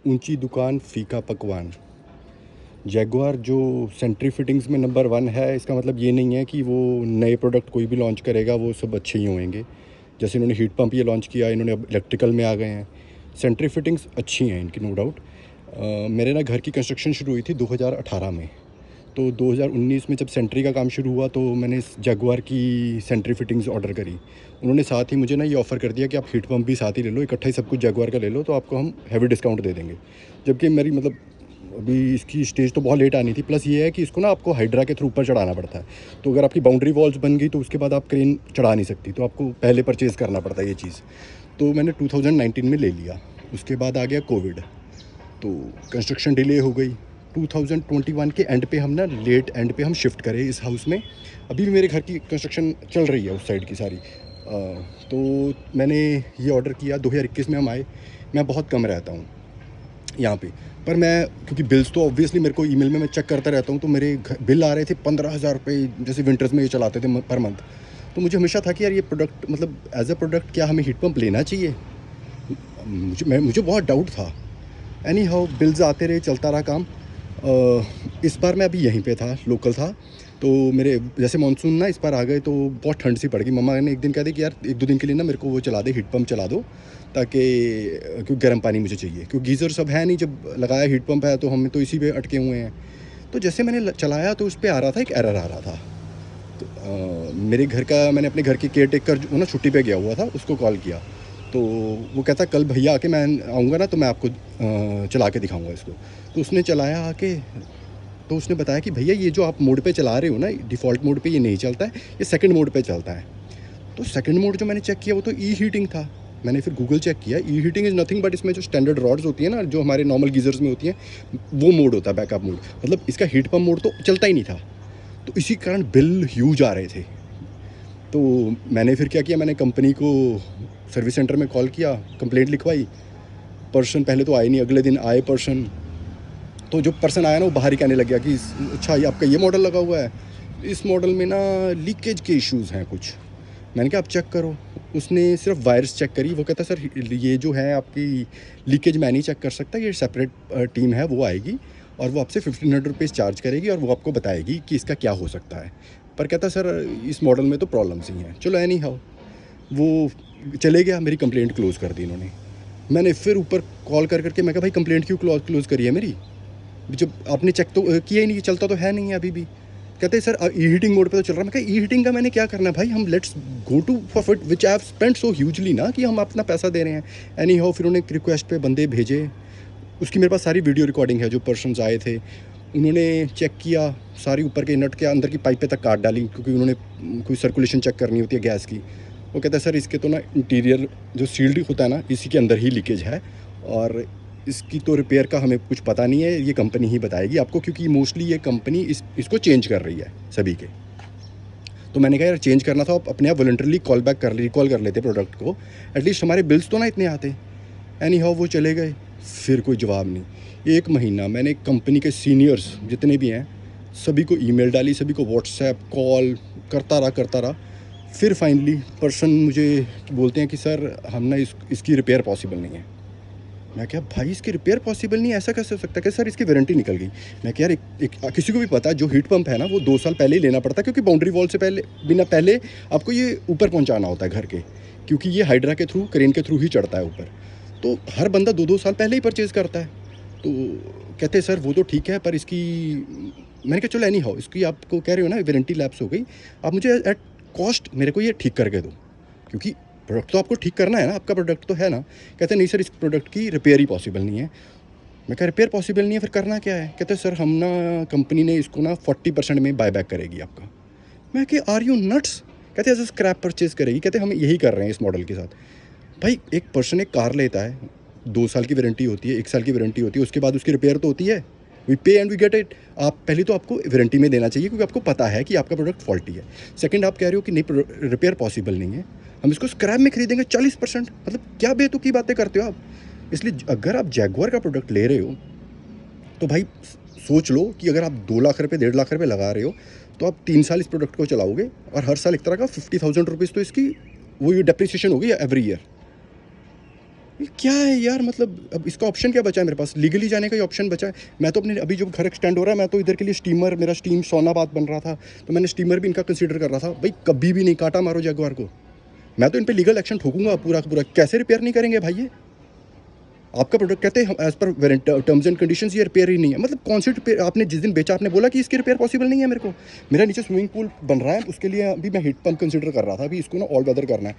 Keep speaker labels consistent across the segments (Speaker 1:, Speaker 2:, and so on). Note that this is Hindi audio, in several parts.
Speaker 1: ऊंची दुकान फीका पकवान। जैगुआर जो सेंट्री फिटिंग्स में नंबर वन है, इसका मतलब ये नहीं है कि वो नए प्रोडक्ट कोई भी लॉन्च करेगा वो सब अच्छे ही होंगे। जैसे इन्होंने हीट पंप ये लॉन्च किया, इन्होंने अब इलेक्ट्रिकल में आ गए हैं। सेंट्री फिटिंग्स अच्छी हैं इनकी, नो डाउट। मेरे ना घर की कंस्ट्रक्शन शुरू हुई थी 2018 में। तो 2019 में जब सेंट्री का काम शुरू हुआ तो मैंने इस जैगुआर की सेंट्री फिटिंग्स ऑर्डर करी। उन्होंने साथ ही मुझे ना ये ऑफ़र कर दिया कि आप हीट पंप भी साथ ही ले लो, इकट्ठा ही सब कुछ जैगुआर का ले लो तो आपको हम हैवी डिस्काउंट दे देंगे। जबकि मेरी मतलब अभी इसकी स्टेज तो बहुत लेट आनी थी। प्लस ये है कि इसको ना आपको हाइड्रा के थ्रू ऊपर चढ़ाना पड़ता है। तो अगर आपकी बाउंड्री वॉल्स बन गई तो उसके बाद आप क्रेन चढ़ा नहीं सकती, तो आपको पहले परचेज़ करना पड़ता है ये चीज़। तो मैंने 2019 में ले लिया। उसके बाद आ गया कोविड, तो कंस्ट्रक्शन डिले हो गई। 2021 के एंड पे हम ना लेट एंड पे हम शिफ्ट करे इस हाउस में। अभी भी मेरे घर की कंस्ट्रक्शन चल रही है उस साइड की सारी। तो मैंने ये ऑर्डर किया 2021 में हम आए। मैं बहुत कम रहता हूँ यहाँ पे, पर मैं क्योंकि बिल्स तो ऑब्वियसली मेरे को ईमेल में मैं चेक करता रहता हूँ, तो मेरे बिल आ रहे थे 15,000 रुपये, जैसे विंटर्स में ये चलाते थे पर मंथ। तो मुझे हमेशा था कि यार ये प्रोडक्ट मतलब एज अ प्रोडक्ट क्या हमें हीट पंप लेना चाहिए। मुझे बहुत डाउट था। एनी हाउ बिल्स आते रहे, चलता रहा काम। इस बार मैं अभी यहीं पे था, लोकल था। तो मेरे जैसे मानसून ना इस बार आ गए तो बहुत ठंड सी पड़ गई। मम्मा ने एक दिन कह दी कि यार 1-2 दिन के लिए ना मेरे को वो चला दे, हीट पंप चला दो, ताकि क्योंकि गर्म पानी मुझे चाहिए, क्योंकि गीज़र सब है नहीं। जब लगाया हीट पंप है तो हम तो इसी पे अटके हुए हैं। तो जैसे मैंने चलाया तो उस पर आ रहा था, एक एरर आ रहा था। तो मेरे घर का, मैंने अपने घर के केयर टेकर जो ना छुट्टी पे गया हुआ था, उसको कॉल किया। तो वो कहता कल भैया आके मैं आऊँगा ना तो मैं आपको चला के दिखाऊंगा इसको। तो उसने चलाया आके, तो उसने बताया कि भैया ये जो आप मोड पे चला रहे हो ना, डिफ़ॉल्ट मोड पे ये नहीं चलता है, ये सेकंड मोड पे चलता है। तो सेकंड मोड जो मैंने चेक किया वो तो ई हीटिंग था। मैंने फिर गूगल चेक किया, ई हीटिंग इज़ नथिंग बट इसमें जो स्टैंडर्ड रॉड्स होती है ना, जो हमारे नॉर्मल गीज़र्स में होती हैं, वो मोड होता है बैकअप मोड। मतलब इसका हीट पम्प मोड तो चलता ही नहीं था। तो इसी कारण बिल ह्यूज आ रहे थे। तो मैंने फिर क्या किया, मैंने कंपनी को सर्विस सेंटर में कॉल किया, कंप्लेंट लिखवाई। पर्सन पहले तो आए नहीं, अगले दिन आए पर्सन। तो जो पर्सन आया ना वो बाहर ही कहने लग गया कि अच्छा ये आपका ये मॉडल लगा हुआ है, इस मॉडल में ना लीकेज के इश्यूज़ हैं कुछ। मैंने कहा आप चेक करो। उसने सिर्फ वायर्स चेक करी। वो कहता सर ये जो है आपकी लीकेज मैं नहीं चेक कर सकता, ये सेपरेट टीम है वो आएगी और वो आपसे 1500 रुपीज़ चार्ज करेगी और वो आपको बताएगी कि इसका क्या हो सकता है। पर कहता सर इस मॉडल में तो प्रॉब्लम्स ही हैं। चलो एनी हाउ वो चले गया, मेरी कंप्लेंट क्लोज़ कर दी इन्होंने। मैंने फिर ऊपर कॉल कर करके मैं कहा भाई कंप्लेंट क्यों क्लोज़ करी है मेरी, जब आपने चेक तो किया ही नहीं, चलता तो है नहीं है अभी भी। कहते हैं सर ई हीटिंग मोड पे तो चल रहा है। मैं कहा ई हीटिंग का मैंने क्या करना है भाई, हम let's go to for which I have spent so hugely ना, कि हम अपना पैसा दे रहे हैं। एनी हाउ फिर उन्होंने रिक्वेस्ट पे बंदे भेजे। उसकी मेरे पास सारी वीडियो रिकॉर्डिंग है, जो पर्सन्स आए थे उन्होंने चेक किया, सारी ऊपर के नट के अंदर की पाइपें तक काट डाली, क्योंकि उन्होंने कोई सर्कुलेशन चेक करनी होती है गैस की। वो कहता है सर इसके तो ना इंटीरियर जो सील्ड होता है ना, इसी के अंदर ही लीकेज है और इसकी तो रिपेयर का हमें कुछ पता नहीं है, ये कंपनी ही बताएगी आपको, क्योंकि मोस्टली ये कंपनी इसको चेंज कर रही है सभी के। तो मैंने कहा यार चेंज करना था, आप अपने आप वॉलंटरली रिकॉल कर लेते प्रोडक्ट को, एटलीस्ट हमारे बिल्स तो ना इतने आते। एनी हाउ वो चले गए, फिर कोई जवाब नहीं। 1 महीना मैंने कंपनी के सीनियर्स जितने भी हैं सभी को ईमेल डाली, सभी को व्हाट्सएप कॉल करता रहा। फिर फाइनली पर्सन मुझे बोलते हैं कि सर हम ना इसकी रिपेयर पॉसिबल नहीं है। मैं क्या भाई इसकी रिपेयर पॉसिबल नहीं है, ऐसा कैसे हो सकता है? कि सर इसकी वारंटी निकल गई। मैं क्या यार किसी को भी पता है जो हीट पंप है ना वो 2 साल पहले ही लेना पड़ता है, क्योंकि बाउंड्री वॉल से पहले आपको ये ऊपर पहुंचाना होता है घर के, क्योंकि ये हाइड्रा के थ्रू, क्रेन के थ्रू ही चढ़ता है ऊपर। तो हर बंदा 2-2 साल पहले ही परचेज़ करता है। तो कहते हैं सर वो तो ठीक है पर इसकी, मैंने कहा चलो एनी हाउ इसकी आपको कह रहे हो ना वारंटी लैप्स हो गई, आप मुझे एट कॉस्ट मेरे को ये ठीक करके दो, क्योंकि प्रोडक्ट तो आपको ठीक करना है ना, आपका प्रोडक्ट तो है ना। कहते नहीं सर इस प्रोडक्ट की रिपेयर ही पॉसिबल नहीं है। मैं कहा रिपेयर पॉसिबल नहीं है फिर करना क्या है? कहते सर हम ना कंपनी ने इसको ना 40% में बाय बैक करेगी आपका। मैं कि आर यू नट्स? कहते ऐसे स्क्रैप परचेज़ करेगी। कहते हम यही कर रहे हैं इस मॉडल के साथ। भाई एक पर्सन एक कार लेता है, 2 साल की वारंटी होती है, 1 साल की वारंटी होती है, उसके बाद उसकी रिपेयर तो होती है। वी पे एंड वी गेट इट। आप पहले तो आपको वारंटी में देना चाहिए, क्योंकि आपको पता है कि आपका प्रोडक्ट फॉल्टी है। सेकंड आप कह रहे हो कि नहीं रिपेयर पॉसिबल नहीं है, हम इसको स्क्रैप में खरीदेंगे 40%। मतलब क्या बेतुकी बातें करते हो आप। इसलिए अगर आप जैगुआर का प्रोडक्ट ले रहे हो तो भाई सोच लो कि अगर आप 2 लाख रुपये 1.5 लाख रुपये लगा रहे हो तो आप 3 साल इस प्रोडक्ट को चलाओगे और हर साल एक तरह का 50,000 रुपीज़ तो इसकी वो ये डेप्रिसिएशन होगी एवरी ईयर। ये क्या है यार, मतलब अब इसका ऑप्शन क्या बचा है मेरे पास? लीगली जाने का ही ऑप्शन बचा है। मैं तो अपने अभी जो घर एक्सटेंड हो रहा है, मैं तो इधर के लिए स्टीमर, मेरा स्टीम सोनाबाद बन रहा था, तो मैंने स्टीमर भी इनका कंसीडर कर रहा था। भाई कभी भी नहीं काटा मारो जैगुआर को, मैं तो इन पे लीगल एक्शन ठोकूंगा पूरा का पूरा। कैसे रिपेयर नहीं करेंगे भाई ये? आपका प्रोडक्ट कहते हैं as per terms and conditions ये रिपेयर ही नहीं है। मतलब कौन सी रिपेयर? आपने जिस दिन बेचा आपने बोला कि इसकी रिपेयर पॉसिबल नहीं है मेरे को। मेरा नीचे स्विमिंग पूल बन रहा है, उसके लिए अभी मैं हीट पंप कंसीडर कर रहा था, अभी इसको ना ऑल वेदर करना है।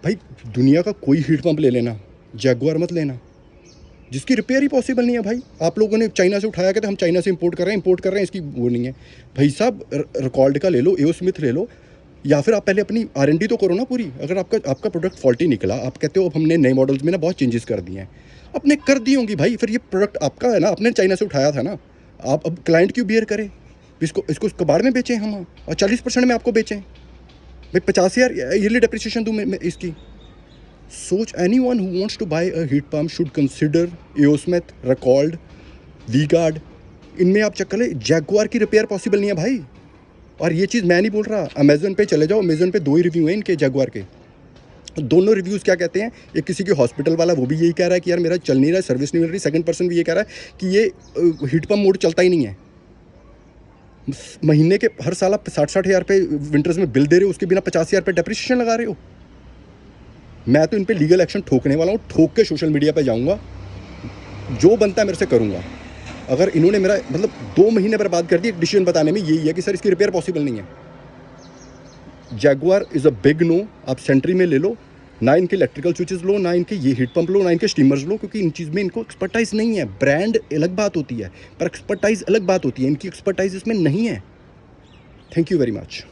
Speaker 1: भाई दुनिया का कोई हीट पंप ले लेना, जैगुआर मत लेना, जिसकी रिपेयर ही पॉसिबल नहीं है। भाई आप लोगों ने चाइना से उठाया कि तो हम चाइना से इंपोर्ट कर रहे हैं, इसकी वो नहीं है। भाई साहब रिकॉर्ड का ले लो, एओ स्मिथ ले लो, या फिर आप पहले अपनी R&D तो करो ना पूरी। अगर आपका प्रोडक्ट फॉल्टी निकला, आप कहते हो अब हमने नए मॉडल्स में ना बहुत चेंजेस कर दिए हैं, आपने कर दी होंगी भाई, फिर ये प्रोडक्ट आपका है ना, आपने चाइना से उठाया था ना। आप अब क्लाइंट क्यों बियर करें? इसको इसको कबाड़ में बेचें हम, और 40% में आपको बेचें। भाई 50,000 ईयरली डेप्रिसिएशन दूँ मैं इसकी? सोच, anyone who wants to buy a heat pump should consider AO Smith, Recalled, V-Guard। इनमें आप चेक कर ले, जैगुआर की रिपेयर पॉसिबल नहीं है भाई। और ये चीज़ मैं नहीं बोल रहा, अमेजन पे चले जाओ, अमेजन पे 2 ही रिव्यू हैं इनके जैगुआर के। दोनों रिव्यूज़ क्या कहते हैं? एक किसी के हॉस्पिटल वाला, वो भी यही कह रहा है कि यार मेरा चल नहीं रहा है, सर्विस नहीं मिल रही। सेकंड पर्सन भी ये कह रहा है कि ये हीट पंप मोड चलता ही नहीं है। महीने के हर साल आप 60-60 हज़ार पे विंटर्स में बिल दे रहे हो, उसके बिना 50,000 पे डेप्रिसिएशन लगा रहे हो। मैं तो इन पे लीगल एक्शन ठोकने वाला हूँ, ठोक के सोशल मीडिया पे जाऊँगा, जो बनता है मेरे से करूँगा। अगर इन्होंने मेरा मतलब 2 महीने बर्बाद कर दिए एक डिसीजन बताने में, यही है कि सर इसकी रिपेयर पॉसिबल नहीं है। Jaguar is a big no. आप सेंट्री में ले लो ना, इनके इलेक्ट्रिकल स्विचेस लो, ना इनके ये हीट पंप लो, ना इनके स्टीमर्स लो, क्योंकि इन चीज़ में इनको एक्सपर्टाइज नहीं है। ब्रांड अलग बात होती है, पर एक्सपर्टाइज अलग बात होती है, इनकी एक्सपर्टाइज इसमें नहीं है। Thank you very much.